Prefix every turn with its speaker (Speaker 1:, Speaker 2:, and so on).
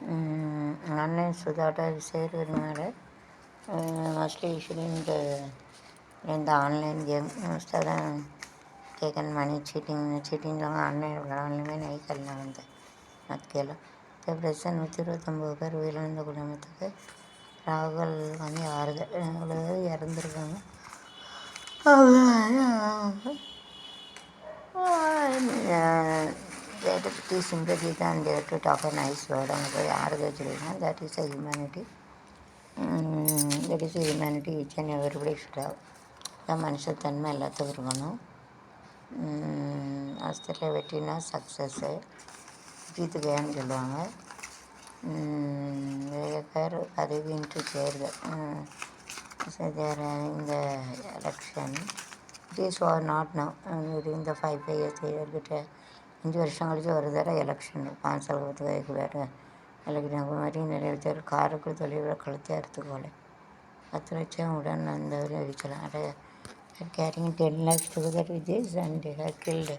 Speaker 1: Unless without I say mostly shouldn't in the online game most of them taken money cheating online only I கல்ல வந்து மத்தியில் பிரச்சனை 129 பேர் உயிரிழந்த குடும்பத்துக்கு ராகுல் காந்தி ஆறுதல் எவ்வளோ இறந்துருக்காங்க. That is sympathy and to talk a nice word and that is a humanity. That is a humanity each and everybody should have. The மனுஷத்தன்மை எல்லாத்துக்கும் இருக்கணும். ஹாஸ்பிட்டலில் வெட்டினா சக்ஸஸ்ஸு ஜீத்துக்கையான்னு சொல்லுவாங்க. நிறைய பேர் பதவியின்றி தேர்தல் இந்த election it is or not now within the 5 years கிட்ட 5 வருஷம் கழிச்சு ஒரு தடவை எலெக்ஷன் 5 साल வேறு எலெக்ஷன் மாதிரி நிறைய பேர் காருக்கு தொழிலை கழுத்தை அறுத்துக்கோல 10 லட்சம் உடன் அந்த அறிவிச்சலாம் carrying 10 lakhs together with this and they have killed